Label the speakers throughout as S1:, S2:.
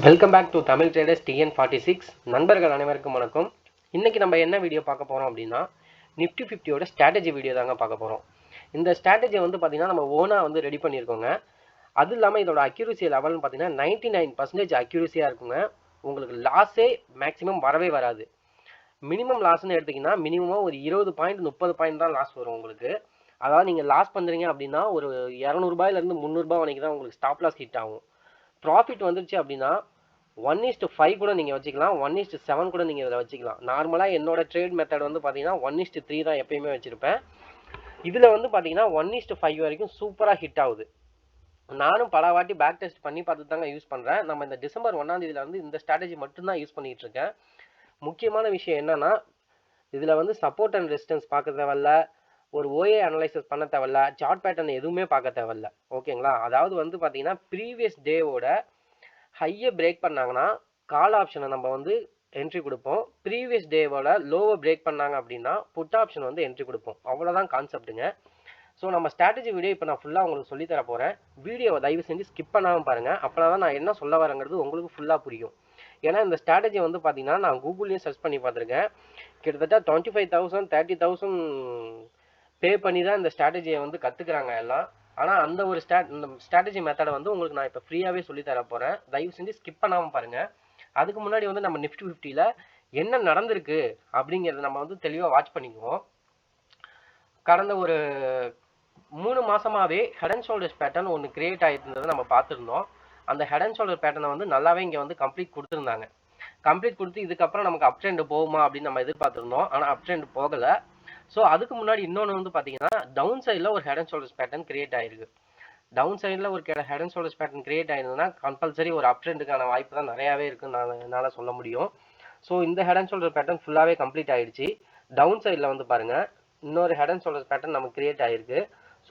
S1: Welcome back to Tamil traders TN46. நண்பர்கள் அனைவருக்கும் வணக்கம். இன்றைக்கி நம்ம என்ன வீடியோ பார்க்க போகிறோம் அப்படின்னா, நிஃப்டி 50யோட ஸ்ட்ராட்டஜி வீடியோ தாங்க பார்க்க போகிறோம். இந்த ஸ்ட்ராட்டஜியை வந்து பார்த்திங்கன்னா நம்ம ஓனாக வந்து ரெடி பண்ணியிருக்கோங்க. அது இல்லாமல் இதோட அக்யூரசி லெவல்னு பார்த்தீங்கன்னா 99% அக்யூரசியாக இருக்குங்க. உங்களுக்கு லாஸே மேக்ஸிமம் வரவே வராது. மினிமம் லாஸ்ன்னு எடுத்திங்கன்னா மினிமமாக ஒரு 20 பாயிண்ட் 30 பாயிண்ட் தான் லாஸ் வரும் உங்களுக்கு. அதாவது நீங்கள் லாஸ் பண்ணுறீங்க அப்படின்னா ஒரு 200 300 வரைக்கும் தான் உங்களுக்கு ஸ்டாப் லாஸ் ஹிட் ஆகும். ப்ராஃபிட் வந்துருச்சு அப்படின்னா 1:5 கூட நீங்கள் வச்சுக்கலாம், 1:7 கூட நீங்கள் இதில் வச்சுக்கலாம். நார்மலாக என்னோட ட்ரேட் மெத்தட் வந்து பார்த்தீங்கன்னா 1:3 தான் எப்பயுமே வச்சுருப்பேன். இதில் வந்து பார்த்தீங்கன்னா 1:5 வரைக்கும் சூப்பராக ஹிட் ஆகுது. நானும் பல வாட்டி பேக் டெஸ்ட் பண்ணி பார்த்து தாங்க யூஸ் பண்ணுறேன். நம்ம இந்த டிசம்பர் 1 வந்து இந்த ஸ்ட்ராட்டஜி மட்டும்தான் யூஸ் பண்ணிகிட்டு இருக்கேன். முக்கியமான விஷயம் என்னன்னா, இதில் வந்து சப்போர்ட் அண்ட் ரெசிஸ்டன்ஸ் பார்க்க தேவையில்ல, ஒரு ஓஏ அனலைசிஸ் பண்ண தேவையில்ல, சார்ட் பேட்டர்ன் எதுவுமே பார்க்க தேவையில்ல. ஓகேங்களா? அதாவது வந்து பார்த்தீங்கன்னா ப்ரீவியஸ் டேவோட ஹையை பிரேக் பண்ணாங்கன்னா கால் ஆப்ஷனை நம்ம வந்து என்ட்ரி கொடுப்போம். ப்ரீவியஸ் டேவோட லோவை பிரேக் பண்ணாங்க அப்படின்னா புட் ஆப்ஷன் வந்து என்ட்ரி கொடுப்போம். அவ்வளோதான் கான்செப்ட்டுங்க. ஸோ நம்ம ஸ்ட்ராட்டஜி வீடியோ இப்போ நான் ஃபுல்லாக உங்களுக்கு சொல்லித்தர போகிறேன். வீடியோவை தயவு செஞ்சு ஸ்கிப் பண்ணாமல் பாருங்கள். அப்போனா தான் நான் என்ன சொல்ல வரேங்கிறது உங்களுக்கு ஃபுல்லாக புரியும். ஏன்னா இந்த ஸ்ட்ராட்டஜி வந்து பார்த்தீங்கன்னா நான் கூகுள்லேயும் சர்ச் பண்ணி பார்த்துருக்கேன். கிட்டத்தட்ட 25,000 30,000 பே பண்ணி தான் இந்த ஸ்ட்ராட்டஜியை வந்து கற்றுக்குறாங்க எல்லாம். ஆனால் அந்த ஒரு இந்த ஸ்ட்ராட்டஜி மெத்தடை வந்து உங்களுக்கு நான் இப்போ ஃப்ரீயாகவே சொல்லித்தர போகிறேன். தயவு செஞ்சு ஸ்கிப் பண்ணாமல் பாருங்கள். அதுக்கு முன்னாடி வந்து நம்ம நிஃப்டி 50யில் என்ன நடந்திருக்கு அப்படிங்கிறத நம்ம வந்து தெளிவாக வாட்ச் பண்ணிக்குவோம். கடந்த ஒரு 3 மாதமாகவே ஹெட் அண்ட் ஷோல்டர்ஸ் பேட்டர்ன் ஒன்று கிரியேட் ஆகிருந்ததை நம்ம பார்த்துருந்தோம். அந்த ஹெட் அண்ட் ஷோல்டர் பேட்டர்னை வந்து நல்லாவே இங்கே வந்து கம்ப்ளீட் கொடுத்துருந்தாங்க. கம்ப்ளீட் கொடுத்து இதுக்கப்புறம் நமக்கு அப் ட்ரெண்ட் போகுமா அப்படின்னு நம்ம எதிர்பார்த்துருந்தோம். ஆனால் அப் ட்ரெண்ட் போகலை. ஸோ அதுக்கு முன்னாடி இன்னொன்று வந்து பார்த்தீங்கன்னா டவுன் சைடில் ஒரு head and shoulders pattern create ஆயிருக்கு. டவுன் சைடில் ஒரு head and shoulders pattern create ஆயிருந்ததுன்னா கம்பல்சரி ஒரு அப் ட்ரெண்டுக்கான வாய்ப்பு தான் நிறையாவே இருக்குன்னு என்னால் சொல்ல முடியும். ஸோ இந்த ஹெட் அண்ட் ஷோல்டர் பேட்டர்ன் ஃபுல்லாகவே கம்ப்ளீட் ஆயிடுச்சு. டவுன் சைடில் வந்து பாருங்கள் இன்னொரு ஹெட் அண்ட் ஷோல்டர்ஸ் பேட்டர்ன் நமக்கு கிரியேட் ஆயிருக்கு.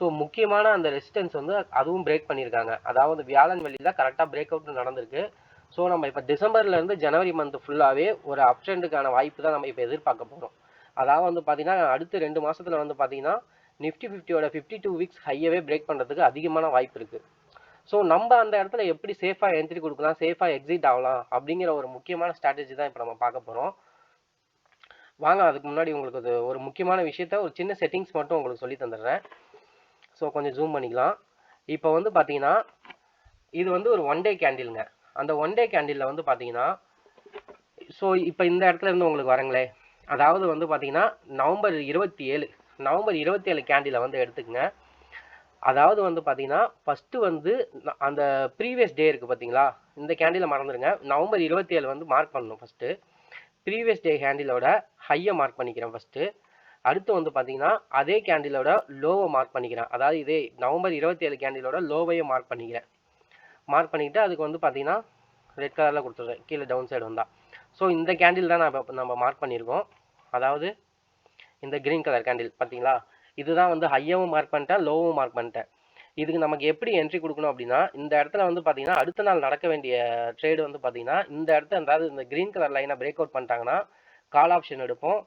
S1: ஸோ முக்கியமான அந்த ரெசிஸ்டன்ஸ் வந்து அதுவும் பிரேக் பண்ணியிருக்காங்க. அதாவது வியாழன் வெள்ளியில் கரெக்டாக பிரேக் அவுட் நடந்திருக்கு. ஸோ நம்ம இப்போ டிசம்பர்லேருந்து ஜனவரி மந்த் ஃபுல்லாகவே ஒரு அப் ட்ரெண்டுக்கான வாய்ப்பு தான் நம்ம இப்போ எதிர்பார்க்க போகிறோம். அதாவது வந்து பார்த்தீங்கன்னா அடுத்த 2 மாதத்தில் வந்து பார்த்தீங்கன்னா நிஃப்டி 50யோட 52 வீக்ஸ் ஹையவே பிரேக் பண்ணுறதுக்கு அதிகமான வாய்ப்பு இருக்குது. ஸோ நம்ம அந்த இடத்துல எப்படி சேஃபாக என்ட்ரி கொடுக்கலாம், சேஃபாக எக்ஸிட் ஆகலாம் அப்படிங்கிற ஒரு முக்கியமான ஸ்ட்ராட்டஜி தான் இப்போ நம்ம பார்க்க போகிறோம். வாங்க அதுக்கு முன்னாடி உங்களுக்கு ஒரு முக்கியமான விஷயத்த ஒரு சின்ன செட்டிங்ஸ் மட்டும் உங்களுக்கு சொல்லி தந்துடுறேன். ஸோ கொஞ்சம் ஜூம் பண்ணிக்கலாம். இப்போ வந்து பார்த்தீங்கன்னா இது வந்து ஒரு 1 டே கேண்டிலுங்க. அந்த 1 டே கேண்டிலில் வந்து பார்த்தீங்கன்னா ஸோ இப்போ இந்த இடத்துல இருந்து உங்களுக்கு வரங்களே, அதாவது வந்து பார்த்தீங்கன்னா நவம்பர் 27 கேண்டிலை வந்து எடுத்துக்கங்க. அதாவது வந்து பார்த்தீங்கன்னா ஃபஸ்ட்டு வந்து அந்த ப்ரீவியஸ் டே இருக்குது பார்த்தீங்களா, இந்த கேண்டிலை மறந்துடுங்க. நவம்பர் 27 வந்து மார்க் பண்ணணும். ஃபஸ்ட்டு ப்ரீவியஸ் டே கேண்டிலோட ஹையை மார்க் பண்ணிக்கிறேன் ஃபஸ்ட்டு. அடுத்து வந்து பார்த்தீங்கன்னா அதே கேண்டிலோட லோவை மார்க் பண்ணிக்கிறேன். அதாவது இதே நவம்பர் 27 கேண்டிலோட லோவையும் மார்க் பண்ணிக்கிறேன். மார்க் பண்ணிக்கிட்டு அதுக்கு வந்து பார்த்தீங்கன்னா ரெட் கலரில் கொடுத்துருவேன் கீழே டவுன் சைடு வந்தால். ஸோ இந்த கேண்டில் தான் நம்ம மார்க் பண்ணியிருக்கோம். அதாவது இந்த க்ரீன் கலர் கேண்டில் பார்த்தீங்களா, இதுதான் வந்து ஹையவும் மார்க் பண்ணிட்டேன், லோவும் மார்க் பண்ணிட்டேன். இதுக்கு நமக்கு எப்படி என்ட்ரி கொடுக்கணும் அப்படின்னா, இந்த இடத்துல வந்து பார்த்தீங்கன்னா அடுத்த நாள் நடக்க வேண்டிய ட்ரேடு வந்து பார்த்தீங்கன்னா இந்த இடத்துல அதாவது இந்த க்ரீன் கலர் லைனை பிரேக் அவுட் பண்ணிட்டாங்கன்னா கால் ஆப்ஷன் எடுப்போம்.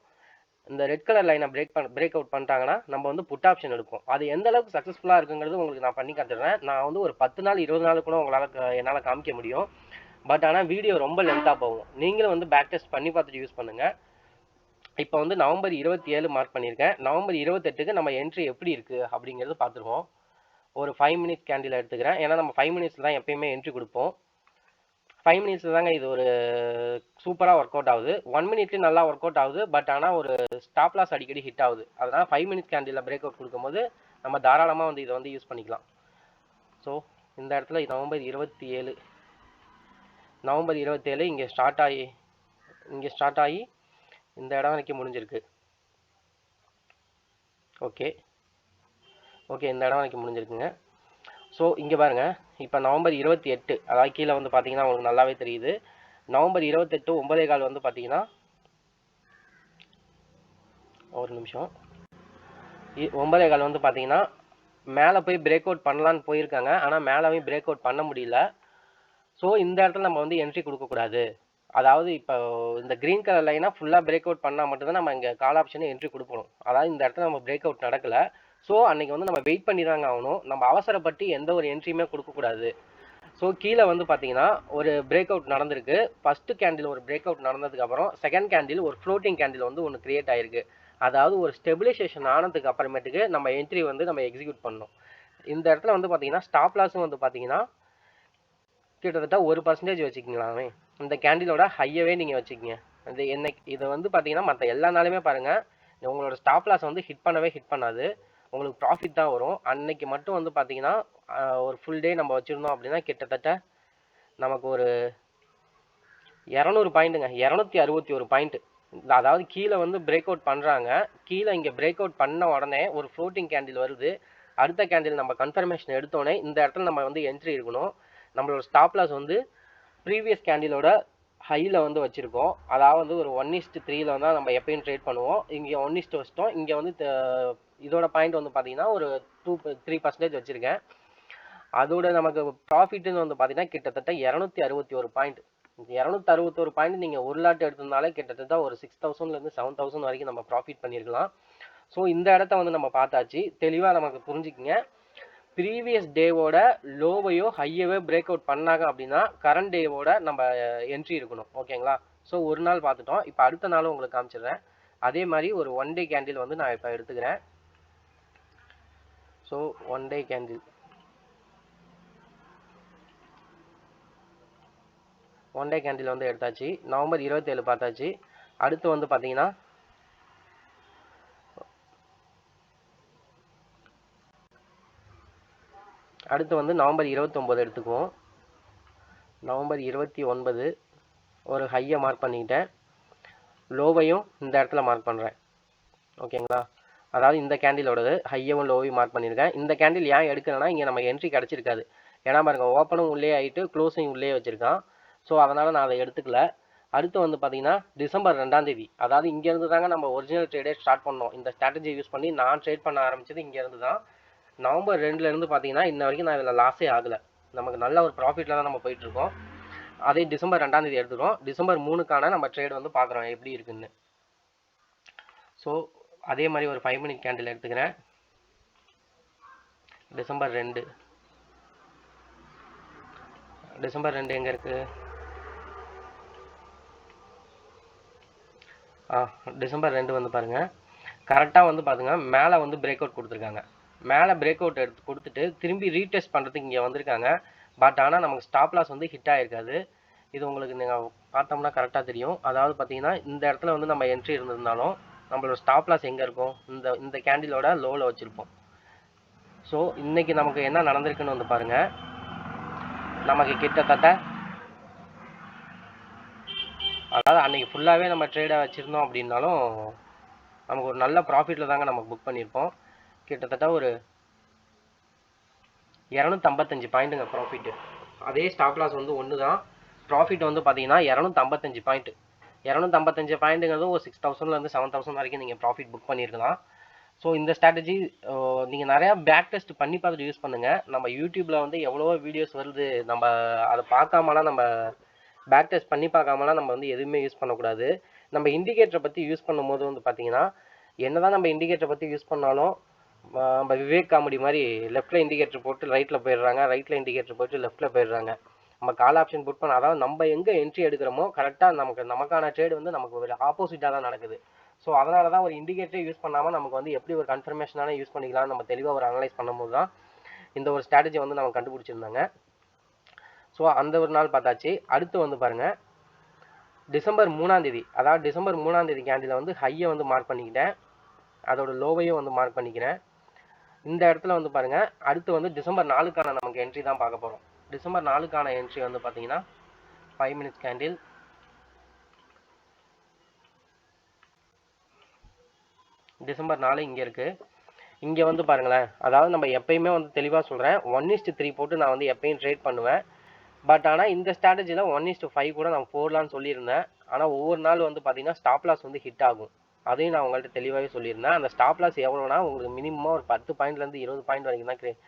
S1: இந்த ரெட் கலர் லைனை பிரேக் அவுட் பண்ணிட்டாங்கன்னா நம்ம வந்து புட் ஆப்ஷன் எடுப்போம். அது எந்த அளவுக்கு சக்ஸஸ்ஃபுல்லாக இருக்குங்கிறது உங்களுக்கு நான் பண்ணி காட்டுறேன். நான் வந்து ஒரு 10 நாள் 20 நாள் கூட என்னால் காமிக்க முடியும். பட் ஆனால் வீடியோ ரொம்ப லென்த்தாக போகும். நீங்களும் வந்து பேக் டெஸ்ட் பண்ணி பார்த்துட்டு யூஸ் பண்ணுங்கள். இப்போ வந்து நவம்பர் 27 மார்க் பண்ணியிருக்கேன். நவம்பர் 28க்கு நம்ம என்ட்ரி எப்படி இருக்குது அப்படிங்கிறது பார்த்துருவோம். ஒரு 5 மினிட்ஸ் கேண்டில் எடுத்துக்கிறேன். ஏன்னா நம்ம 5 மினிட்ஸ் தான் எப்பயுமே என்ட்ரி கொடுப்போம். 5 மினிட்ஸ் தாங்க இது ஒரு சூப்பராக ஒர்க் அவுட் ஆகுது. 1 மினிட்லேயும் நல்லா ஒர்க் அவுட் ஆகுது. பட் ஆனால் ஒரு ஸ்டாப் லாஸ் அடிக்கடி ஹிட் ஆகுது. அதனால் 5 மினிட்ஸ் கேண்டிலில் பிரேக் அவுட் கொடுக்கும்போது நம்ம தாராளமாக வந்து இதை வந்து யூஸ் பண்ணிக்கலாம். ஸோ இந்த இடத்துல நவம்பர் 27 இங்கே ஸ்டார்ட் ஆகி இந்த இடம் வரைக்கும் முடிஞ்சிருக்கு. ஓகே இந்த இடம் வரைக்கும் முடிஞ்சிருக்குங்க. ஸோ இங்கே பாருங்கள், இப்போ நவம்பர் 28 அதாவது கீழே வந்து பார்த்தீங்கன்னா உங்களுக்கு நல்லாவே தெரியுது. நவம்பர் 28 9:15 வந்து பார்த்தீங்கன்னா ஒரு நிமிஷம் 9:15 வந்து பார்த்தீங்கன்னா மேலே போய் பிரேக் அவுட் பண்ணலான்னு போயிருக்காங்க. ஆனால் மேலேயும் பிரேக் அவுட் பண்ண முடியல. ஸோ இந்த இடத்துல நம்ம வந்து என்ட்ரி கொடுக்கக்கூடாது. அதாவது இப்போ இந்த க்ரீன் கலர் லைனாக ஃபுல்லாக பிரேக் அவுட் பண்ணால் மட்டும்தான் நம்ம இங்கே கால் ஆப்ஷனை என்ட்ரி கொடுக்கணும். அதாவது இந்த இடத்துல நம்ம பிரேக் அவுட் நடக்கலை. ஸோ அன்றைக்கி வந்து நம்ம வெயிட் பண்ணி தாங்க ஆகணும். நம்ம அவசரப்பட்டு எந்த ஒரு என்ட்ரியுமே கொடுக்கக்கூடாது. ஸோ கீழே வந்து பார்த்தீங்கன்னா ஒரு பிரேக் அவுட் நடந்திருக்கு. ஃபர்ஸ்ட் கேண்டில் ஒரு பிரேக் அவுட் நடந்ததுக்கப்புறம் செகண்ட் கேண்டில் ஒரு ஃப்ளோட்டிங் கேண்டில் வந்து ஒன்று கிரியேட் ஆயிருக்கு. அதாவது ஒரு ஸ்டெபிலைசேஷன் ஆனதுக்கு அப்புறமேட்டுக்கு நம்ம என்ட்ரி வந்து நம்ம எக்ஸிக்யூட் பண்ணணும். இந்த இடத்துல வந்து பார்த்தீங்கன்னா ஸ்டாப் லாஸும் வந்து பார்த்தீங்கன்னா கிட்டத்தட்ட 1% வச்சுக்கிங்களாமே. இந்த கேண்டிலோட ஹையவே நீங்கள் வச்சுக்கிங்க. இது என்னைக்கு இதை வந்து பார்த்தீங்கன்னா மற்ற எல்லா நாளுமே பாருங்கள் உங்களோட ஸ்டாப் லாஸ் வந்து ஹிட் பண்ணாது. உங்களுக்கு ப்ராஃபிட் தான் வரும். அன்னைக்கு மட்டும் வந்து பார்த்தீங்கன்னா ஒரு ஃபுல் டே நம்ம வச்சுருந்தோம் அப்படின்னா கிட்டத்தட்ட நமக்கு ஒரு 200 பாயிண்ட்டுங்க, 261 பாயிண்ட். அதாவது கீழே வந்து பிரேக் அவுட் பண்ணுறாங்க. கீழே இங்கே பிரேக் அவுட் பண்ண உடனே ஒரு ஃப்ளோட்டிங் கேண்டில் வருது. அடுத்த கேண்டில் நம்ம கன்ஃபர்மேஷன் எடுத்தோடனே இந்த இடத்துல நம்ம வந்து என்ட்ரி இருக்கணும். நம்மளோட ஸ்டாப் லாஸ் வந்து ப்ரீவியஸ் கேண்டிலோட ஹையில் வந்து வச்சுருக்கோம். அதாவது ஒரு 1:3 தான் நம்ம எப்பயும் ட்ரேட் பண்ணுவோம். இங்கே 1:1 வச்சிட்டோம். இங்கே வந்து இதோட பாயிண்ட் வந்து பார்த்தீங்கன்னா ஒரு 3% வச்சுருக்கேன். அதோட நமக்கு ப்ராஃபிட்னு வந்து பார்த்தீங்கன்னா கிட்டத்தட்ட 261 பாயிண்ட். 261 பாயிண்ட் நீங்கள் ஒரு லாட் எடுத்திருந்தாலே கிட்டத்தட்ட ஒரு 6000லேருந்து 7000 வரைக்கும் நம்ம ப்ராஃபிட் பண்ணியிருக்கலாம். ஸோ இந்த இடத்த வந்து நம்ம பார்த்தாச்சு. தெளிவாக நமக்கு புரிஞ்சுக்கிங்க. ப்ரீவியஸ் டேவோட லோவையோ ஹையவோ பிரேக் அவுட் பண்ணாங்க அப்படின்னா கரண்ட் டேவோட நம்ம என்ட்ரி இருக்கணும். ஓகேங்களா? ஸோ ஒரு நாள் பார்த்துட்டோம். இப்போ அடுத்த நாளும் உங்களுக்கு காமிச்சிடுறேன். அதே மாதிரி ஒரு 1 டே கேண்டில் வந்து நான் இப்போ எடுத்துக்கிறேன். ஸோ 1 டே கேண்டில் 1 டே கேண்டில் வந்து எடுத்தாச்சு. நவம்பர் 27 பார்த்தாச்சு. அடுத்து வந்து பார்த்தீங்கன்னா அடுத்து வந்து நவம்பர் 29 எடுத்துக்குவோம். நவம்பர் 29 ஒரு ஹையை மார்க் பண்ணிக்கிட்டேன். லோவையும் இந்த இடத்துல மார்க் பண்ணுறேன். ஓகேங்களா? அதாவது இந்த கேண்டிலோடது ஹையவும் லோவையும் மார்க் பண்ணியிருக்கேன். இந்த கேண்டில் ஏன் எடுக்கிறேன்னா இங்கே நமக்கு என்ட்ரி கிடச்சிருக்காது. ஏன்னா பாருங்க ஓப்பனும் உள்ளே ஆகிட்டு க்ளோஸிங் உள்ளே வச்சுருக்கான். ஸோ அதனால் நான் அதை எடுத்துக்கல. அடுத்து வந்து பார்த்தீங்கன்னா டிசம்பர் 2ஆம் தேதி, அதாவது இங்கேருந்து தாங்க நம்ம ஒரிஜினல் ட்ரேடே ஸ்டார்ட் பண்ணோம். இந்த ஸ்ட்ராட்டஜி யூஸ் பண்ணி நான் ட்ரேட் பண்ண ஆரம்பிச்சது இங்கேருந்து தான். நவம்பர் 2லேருந்து பார்த்தீங்கன்னா இன்ன வரைக்கும் நான் இதில் லாஸே ஆகலை. நமக்கு நல்ல ஒரு ப்ராஃபிட்டில் தான் நம்ம போயிட்டுருக்கோம். அதே டிசம்பர் 2ஆம் தேதி எடுத்துக்கிறோம். டிசம்பர் 3க்கான நம்ம ட்ரேட் வந்து பார்க்குறோம் எப்படி இருக்குன்னு. ஸோ அதே மாதிரி ஒரு 5 மினிட் கேண்டில் எடுத்துக்கிறேன். டிசம்பர் 2 எங்கே இருக்குது? டிசம்பர் 2 வந்து பாருங்கள் கரெக்டாக வந்து பாருங்க மேலே வந்து பிரேக் அவுட் கொடுத்துருக்காங்க. மேலே பிரேக் அவுட் எடுத்து கொடுத்துட்டு திரும்பி ரீடெஸ்ட் பண்ணுறதுக்கு இங்கே வந்திருக்காங்க. பட் ஆனால் நமக்கு ஸ்டாப் லாஸ் வந்து ஹிட் ஆகிருக்காது. இது உங்களுக்கு நீங்கள் பார்த்தோம்னா கரெக்டாக தெரியும். அதாவது பார்த்தீங்கன்னா இந்த இடத்துல வந்து நம்ம என்ட்ரி இருந்திருந்தாலும் நம்மளோட ஸ்டாப் லாஸ் எங்கே இருக்கும்? இந்த கேண்டிலோட லோவில் வச்சுருப்போம். ஸோ இன்றைக்கி நமக்கு என்ன நடந்திருக்குன்னு வந்து பாருங்கள். நமக்கு கிட்டத்தட்ட அதாவது அன்றைக்கி ஃபுல்லாகவே நம்ம ட்ரேடாக வச்சுருந்தோம் அப்படின்னாலும் நமக்கு ஒரு நல்ல ப்ராஃபிட்டில் தாங்க நம்ம புக் பண்ணியிருப்போம். கிட்டத்தட்ட ஒரு 255 பாயிண்ட்டுங்க ப்ராஃபிட்டு. அதே ஸ்டாப் லாஸ் வந்து ஒன்று தான். ப்ராஃபிட் வந்து பார்த்தீங்கன்னா 255 பாயிண்ட். 255 பாயிண்ட்டுங்கிறது ஒரு 6000லேருந்து 7000 வரைக்கும் நீங்கள் ப்ராஃபிட் புக் பண்ணியிருக்கலாம். ஸோ இந்த ஸ்ட்ராட்டஜி நீங்கள் நிறையா பேக் டெஸ்ட் பண்ணி பார்த்துட்டு யூஸ் பண்ணுங்கள். நம்ம யூடியூப்பில் வந்து எவ்வளவோ வீடியோஸ் வருது. நம்ம அதை பார்க்காமலாம் நம்ம பேக் டெஸ்ட் பண்ணி பார்க்காமலாம் நம்ம வந்து எதுவுமே யூஸ் பண்ணக்கூடாது. நம்ம இண்டிகேட்டரை பற்றி யூஸ் பண்ணும்போது வந்து பார்த்தீங்கன்னா என்ன தான் நம்ம இண்டிகேட்டரை பற்றி யூஸ் பண்ணாலும் நம்ம விவேக் காமெடி மாதிரி லெஃப்ட்டில் இண்டிகேட்டர் போட்டு ரைட்டில் போயிடுறாங்க, ரைட்டில் இண்டிகேட்டர் போட்டு லெஃப்ட்டில் போயிடுறாங்க. நம்ம கால் ஆப்ஷன் புட் பண்ண அதாவது நம்ம எங்கே என்ட்ரி எடுக்கிறோமோ கரெக்டாக நமக்கான ட்ரேடு வந்து நமக்கு ஒரு ஆப்போசிட்டாக தான் நடக்குது. ஸோ அதனால தான் ஒரு இண்டிகேட்டரை யூஸ் பண்ணாமல் நமக்கு வந்து எப்படி ஒரு கன்ஃபர்மேஷனான யூஸ் பண்ணிக்கலாம்னு நம்ம தெளிவாக ஒரு அனலைஸ் பண்ணும்போது தான் இந்த ஒரு ஸ்ட்ராட்டஜி வந்து நம்ம கண்டுபிடிச்சிருந்தாங்க. ஸோ அந்த ஒரு நாள் பார்த்தாச்சு. அடுத்து வந்து பாருங்கள் டிசம்பர் 3ஆம் தேதி, அதாவது டிசம்பர் 3ஆம் தேதி கேண்டில் வந்து ஹையை வந்து மார்க் பண்ணிக்கிட்டேன். அதோட லோவையும் வந்து மார்க் பண்ணிக்கிறேன். இந்த இடத்துல வந்து பாருங்கள் அடுத்து வந்து டிசம்பர் 4க்கான நமக்கு என்ட்ரி தான் பார்க்க போகிறோம். டிசம்பர் 4க்கான என்ட்ரி வந்து பார்த்தீங்கன்னா 5 மினிட்ஸ் கேண்டில். டிசம்பர் 4 இங்கே இருக்குது. இங்கே வந்து பாருங்களேன், அதாவது நம்ம எப்பயுமே வந்து தெளிவாக சொல்கிறேன் 1:3 போட்டு நான் வந்து எப்பயும் ட்ரேட் பண்ணுவேன். பட் ஆனால் இந்த ஸ்ட்ராட்டஜியில் 1:5 கூட நான் போடலான்னு சொல்லியிருந்தேன். ஆனால் ஒவ்வொரு நாள் வந்து பார்த்தீங்கன்னா ஸ்டாப் லாஸ் வந்து ஹிட் ஆகும். அதையும் நான் உங்கள்கிட்ட தெளிவாகவே சொல்லியிருந்தேன். அந்த ஸ்டாப் லாஸ் எவ்வளோனா உங்களுக்கு மினிமமாக ஒரு 10 பாயிண்ட்லேருந்து 20 பாயிண்ட் வரைக்கும் தான்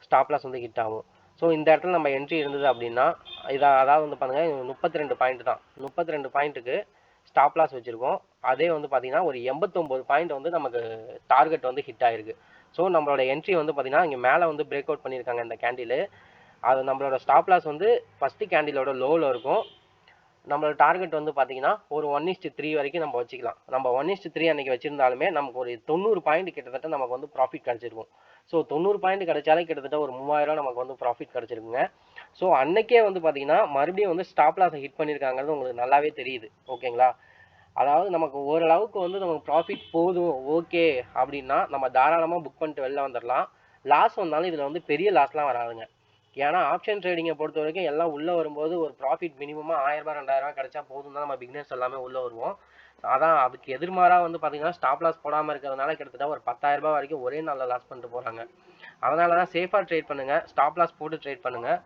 S1: ஸ்டாப் லாஸ் வந்து ஹிட் ஆகும். ஸோ இந்த இடத்துல நம்ம என்ட்ரி இருந்தது அப்படின்னா அதாவது வந்து பாருங்கள் 32 பாயிண்ட் தான். 32 பாயிண்ட்டுக்கு ஸ்டாப் லாஸ் வச்சுருக்கோம். அதே வந்து பார்த்தீங்கன்னா ஒரு 89 பாயிண்ட் வந்து நமக்கு டார்கெட் வந்து ஹிட் ஆகிருக்கு. ஸோ நம்மளோட என்ட்ரி வந்து பார்த்தீங்கன்னா இங்கே மேலே வந்து பிரேக் அவுட் பண்ணியிருக்காங்க இந்த கேண்டில். அது நம்மளோட ஸ்டாப் லாஸ் வந்து ஃபஸ்ட்டு கேண்டிலோட லோவில் இருக்கும். நம்மளோட டார்கெட் வந்து பார்த்தீங்கன்னா ஒரு 1:3 வரைக்கும் நம்ம வச்சுக்கலாம். நம்ம 1:3 அன்னைக்கு வச்சிருந்தாலுமே நமக்கு ஒரு 90 பாயிண்ட் கிட்டத்தட்ட நமக்கு வந்து ப்ராஃபிட் கிடைச்சிருக்கும். ஸோ 90 பாயிண்ட் கிடைச்சாலே கிட்டத்தட்ட ஒரு 3000 நமக்கு வந்து ப்ராஃபிட் கிடைச்சிருக்குங்க. ஸோ அன்னைக்கே வந்து பார்த்தீங்கன்னா மறுபடியும் வந்து ஸ்டாப் லாஸை ஹிட் பண்ணியிருக்காங்கிறது உங்களுக்கு நல்லாவே தெரியுது. ஓகேங்களா? அதாவது நமக்கு ஓரளவுக்கு வந்து நமக்கு ப்ராஃபிட் போதும் ஓகே அப்படின்னா நம்ம தாராளமாக புக் பண்ணிட்டு வெளில வந்துடலாம். லாஸ் வந்தாலும் இதில் வந்து பெரிய லாஸ்லாம் வராதுங்க. ஏன்னா ஆப்ஷன் ட்ரேடிங்கை பொறுத்த வரைக்கும் எல்லாம் உள்ளே வரும்போது ஒரு ப்ராஃபிட் மினிமமாக 1000 ரூபாய் 2000 ரூபாய் கிடைச்சா போதும் தான் நம்ம பிகினர்ஸ் எல்லாமே உள்ளே வருவோம். அதான் அதுக்கு எதிர்மாறாக வந்து பார்த்தீங்கன்னா ஸ்டாப் லாஸ் போடாமல் இருக்கிறதுனால கிட்டத்தட்ட ஒரு 10,000 ரூபாய் வரைக்கும் ஒரே நாளில் லாஸ் பண்ணிட்டு போகிறாங்க. அதனால தான் சேஃபாக ட்ரேட் பண்ணுங்கள், ஸ்டாப் லாஸ் போட்டு ட்ரேட் பண்ணுங்கள்.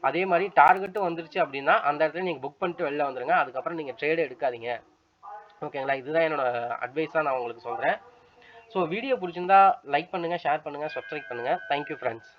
S1: அதே மாதிரி டார்கெட்டும் வந்துருச்சு அப்படின்னா அந்த இடத்துல நீங்கள் புக் பண்ணிட்டு வெளில வந்துடுங்க. அதுக்கப்புறம் நீங்கள் ட்ரேடு எடுக்காதீங்க. ஓகேங்களா? இதுதான் என்னோட அட்வைஸாக நான் உங்களுக்கு சொல்கிறேன். ஸோ வீடியோ பிடிச்சிருந்தா லைக் பண்ணுங்கள், ஷேர் பண்ணுங்கள், சப்ஸ்கிரைப் பண்ணுங்கள். Thank you friends.